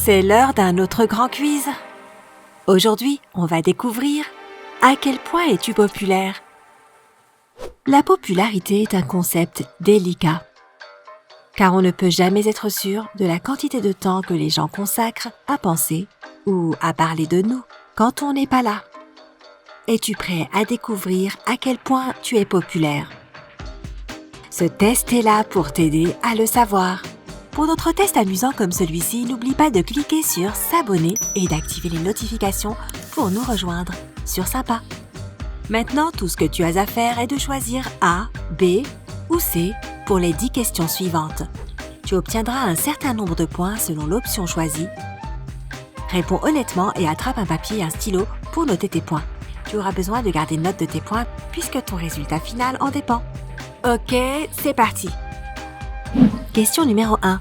C'est l'heure d'un autre grand quiz. Aujourd'hui, on va découvrir à quel point es-tu populaire. La popularité est un concept délicat, car on ne peut jamais être sûr de la quantité de temps que les gens consacrent à penser ou à parler de nous quand on n'est pas là. Es-tu prêt à découvrir à quel point tu es populaire? Ce test est là pour t'aider à le savoir. Pour d'autres tests amusants comme celui-ci, n'oublie pas de cliquer sur s'abonner et d'activer les notifications pour nous rejoindre sur Sympa. Maintenant, tout ce que tu as à faire est de choisir A, B ou C pour les 10 questions suivantes. Tu obtiendras un certain nombre de points selon l'option choisie. Réponds honnêtement et attrape un papier et un stylo pour noter tes points. Tu auras besoin de garder note de tes points puisque ton résultat final en dépend. Ok, c'est parti. Question numéro 1.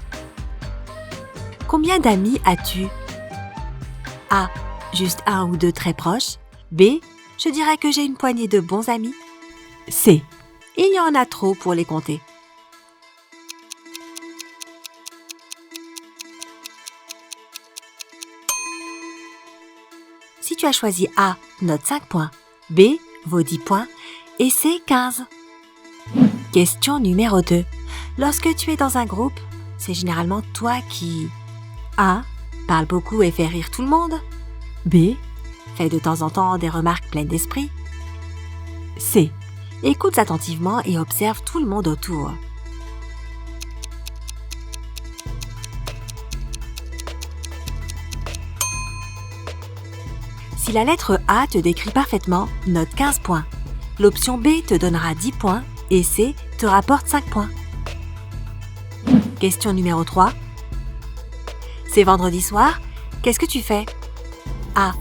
Combien d'amis as-tu? A. Juste un ou deux très proches. B. Je dirais que j'ai une poignée de bons amis. C. Il y en a trop pour les compter. Si tu as choisi A, note 5 points. B, vaut 10 points. Et C, 15. Question numéro 2. Lorsque tu es dans un groupe, c'est généralement toi qui A. Parle beaucoup et fait rire tout le monde. B. Fais de temps en temps des remarques pleines d'esprit. C. Écoute attentivement et observe tout le monde autour. Si la lettre A te décrit parfaitement, note 15 points. L'option B te donnera 10 points et C te rapporte 5 points. Question numéro 3. C'est vendredi soir, qu'est-ce que tu fais? A.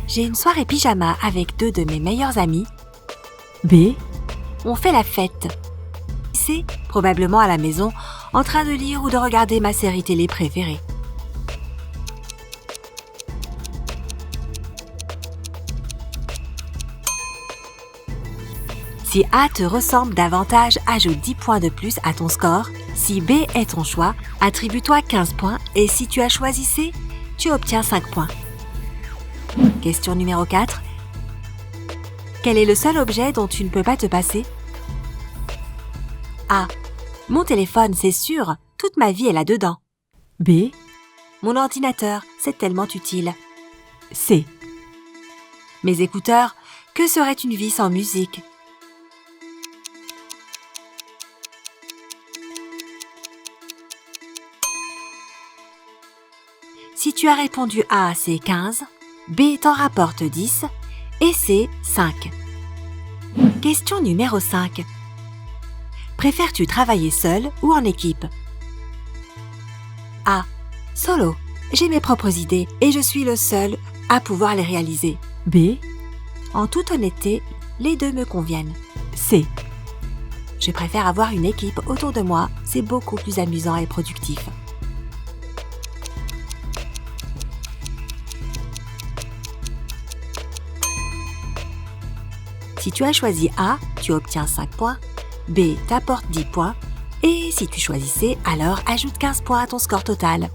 J'ai une soirée pyjama avec 2 de mes meilleurs amis. B. On fait la fête. C. Probablement à la maison, en train de lire ou de regarder ma série télé préférée. Si A te ressemble davantage, ajoute 10 points de plus à ton score. Si B est ton choix, attribue-toi 15 points et si tu as choisi C, tu obtiens 5 points. Question numéro 4. Quel est le seul objet dont tu ne peux pas te passer? A. Mon téléphone, c'est sûr, toute ma vie est là-dedans. B. Mon ordinateur, c'est tellement utile. C. Mes écouteurs, que serait une vie sans musique? Si tu as répondu A, c'est 15, B t'en rapporte 10 et C, 5. Question numéro 5. Préfères-tu travailler seul ou en équipe? A. Solo. J'ai mes propres idées et je suis le seul à pouvoir les réaliser. B. En toute honnêteté, les deux me conviennent. C. Je préfère avoir une équipe autour de moi, c'est beaucoup plus amusant et productif. Si tu as choisi A, tu obtiens 5 points, B t'apporte 10 points, et si tu choisis C, alors ajoute 15 points à ton score total.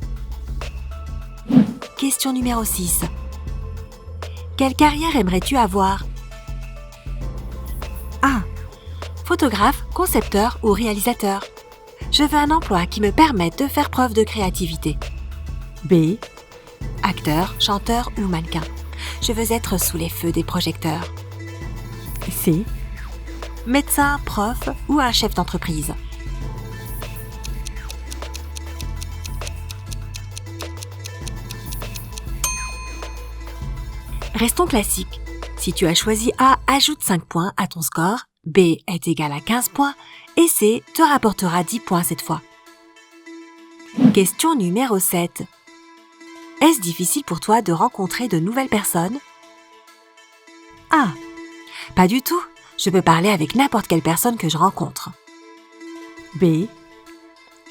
Question numéro 6. Quelle carrière aimerais-tu avoir? A. Photographe, concepteur ou réalisateur. Je veux un emploi qui me permette de faire preuve de créativité. B. Acteur, chanteur ou mannequin. Je veux être sous les feux des projecteurs. C. Médecin, prof ou un chef d'entreprise. Restons classiques. Si tu as choisi A, ajoute 5 points à ton score, B est égal à 15 points et C te rapportera 10 points cette fois. Question numéro 7. Est-ce difficile pour toi de rencontrer de nouvelles personnes? A. Pas du tout, je peux parler avec n'importe quelle personne que je rencontre. B.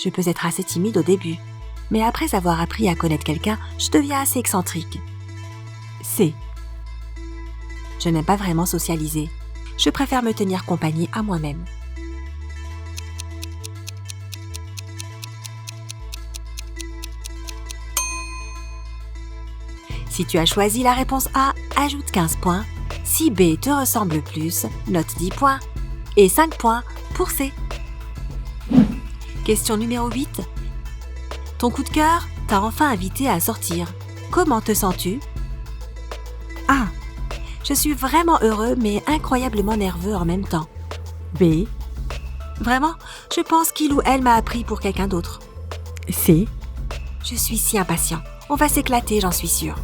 Je peux être assez timide au début, mais après avoir appris à connaître quelqu'un, je deviens assez excentrique. C. Je n'aime pas vraiment socialiser, je préfère me tenir compagnie à moi-même. Si tu as choisi la réponse A, ajoute 15 points. Si B te ressemble plus, note 10 points. Et 5 points pour C. Question numéro 8. Ton coup de cœur t'a enfin invité à sortir. Comment te sens-tu? A. Je suis vraiment heureux mais incroyablement nerveux en même temps. B. Vraiment, je pense qu'il ou elle m'a appris pour quelqu'un d'autre. C. Je suis si impatient. On va s'éclater, j'en suis sûre.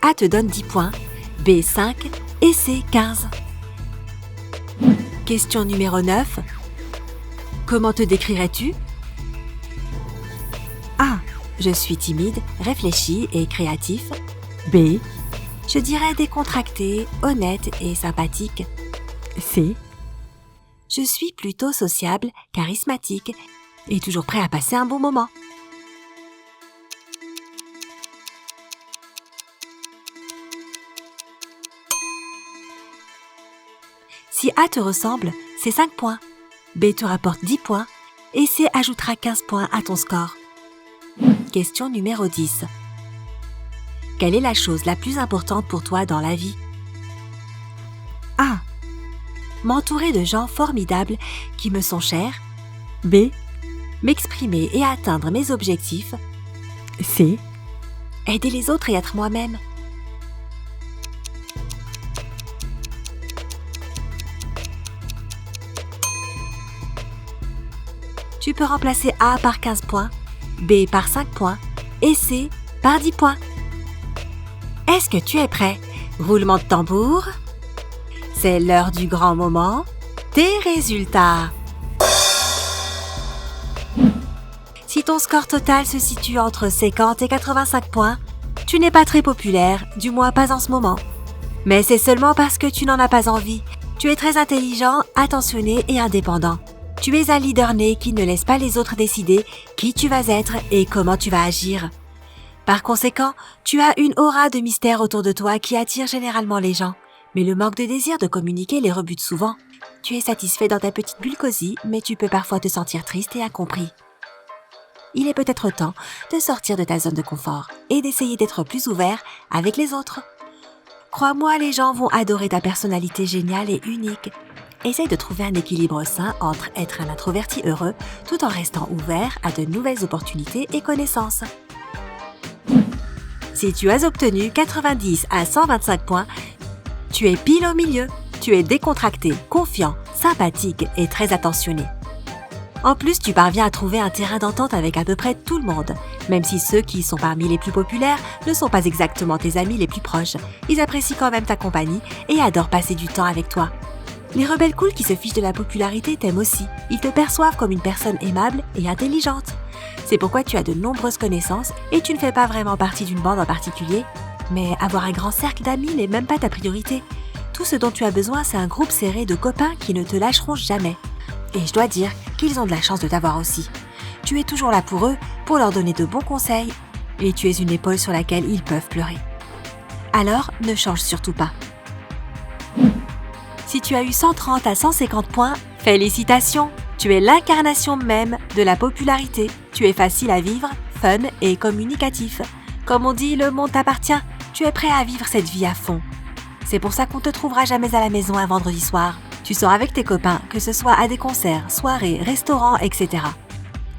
A te donne 10 points, B 5 et C 15. Question numéro 9. Comment te décrirais-tu? A. Je suis timide, réfléchi et créatif. B. Je dirais décontracté, honnête et sympathique. C. Je suis plutôt sociable, charismatique et toujours prêt à passer un bon moment. Si A te ressemble, c'est 5 points. B te rapporte 10 points et C ajoutera 15 points à ton score. Question numéro 10. Quelle est la chose la plus importante pour toi dans la vie? A. M'entourer de gens formidables qui me sont chers. B. M'exprimer et atteindre mes objectifs. C. Aider les autres et être moi-même. Tu peux remplacer A par 15 points, B par 5 points et C par 10 points. Est-ce que tu es prêt? Roulement de tambour. C'est l'heure du grand moment. Tes résultats. Si ton score total se situe entre 50 et 85 points, tu n'es pas très populaire, du moins pas en ce moment. Mais c'est seulement parce que tu n'en as pas envie. Tu es très intelligent, attentionné et indépendant. Tu es un leader né qui ne laisse pas les autres décider qui tu vas être et comment tu vas agir. Par conséquent, tu as une aura de mystère autour de toi qui attire généralement les gens. Mais le manque de désir de communiquer les rebute souvent. Tu es satisfait dans ta petite bulle cosy, mais tu peux parfois te sentir triste et incompris. Il est peut-être temps de sortir de ta zone de confort et d'essayer d'être plus ouvert avec les autres. Crois-moi, les gens vont adorer ta personnalité géniale et unique. Essaye de trouver un équilibre sain entre être un introverti heureux tout en restant ouvert à de nouvelles opportunités et connaissances. Si tu as obtenu 90 à 125 points, tu es pile au milieu. Tu es décontracté, confiant, sympathique et très attentionné. En plus, tu parviens à trouver un terrain d'entente avec à peu près tout le monde, même si ceux qui sont parmi les plus populaires ne sont pas exactement tes amis les plus proches. Ils apprécient quand même ta compagnie et adorent passer du temps avec toi. Les rebelles cool qui se fichent de la popularité t'aiment aussi. Ils te perçoivent comme une personne aimable et intelligente. C'est pourquoi tu as de nombreuses connaissances et tu ne fais pas vraiment partie d'une bande en particulier. Mais avoir un grand cercle d'amis n'est même pas ta priorité. Tout ce dont tu as besoin, c'est un groupe serré de copains qui ne te lâcheront jamais. Et je dois dire qu'ils ont de la chance de t'avoir aussi. Tu es toujours là pour eux, pour leur donner de bons conseils, et tu es une épaule sur laquelle ils peuvent pleurer. Alors, ne change surtout pas. Si tu as eu 130 à 150 points, félicitations! Tu es l'incarnation même de la popularité. Tu es facile à vivre, fun et communicatif. Comme on dit, le monde t'appartient. Tu es prêt à vivre cette vie à fond. C'est pour ça qu'on te trouvera jamais à la maison un vendredi soir. Tu sors avec tes copains, que ce soit à des concerts, soirées, restaurants, etc.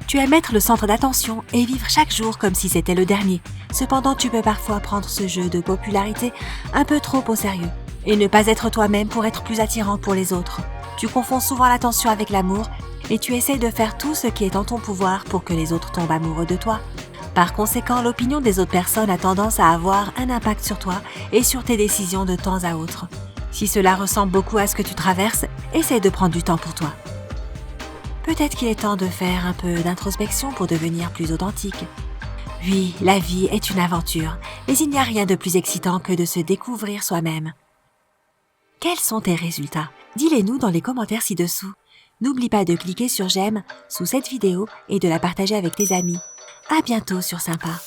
Tu aimes être le centre d'attention et vivre chaque jour comme si c'était le dernier. Cependant, tu peux parfois prendre ce jeu de popularité un peu trop au sérieux et ne pas être toi-même pour être plus attirant pour les autres. Tu confonds souvent l'attention avec l'amour et tu essaies de faire tout ce qui est en ton pouvoir pour que les autres tombent amoureux de toi. Par conséquent, l'opinion des autres personnes a tendance à avoir un impact sur toi et sur tes décisions de temps à autre. Si cela ressemble beaucoup à ce que tu traverses, essaie de prendre du temps pour toi. Peut-être qu'il est temps de faire un peu d'introspection pour devenir plus authentique. Oui, la vie est une aventure, mais il n'y a rien de plus excitant que de se découvrir soi-même. Quels sont tes résultats? Dis-les-nous dans les commentaires ci-dessous. N'oublie pas de cliquer sur j'aime sous cette vidéo et de la partager avec tes amis. À bientôt sur Sympa.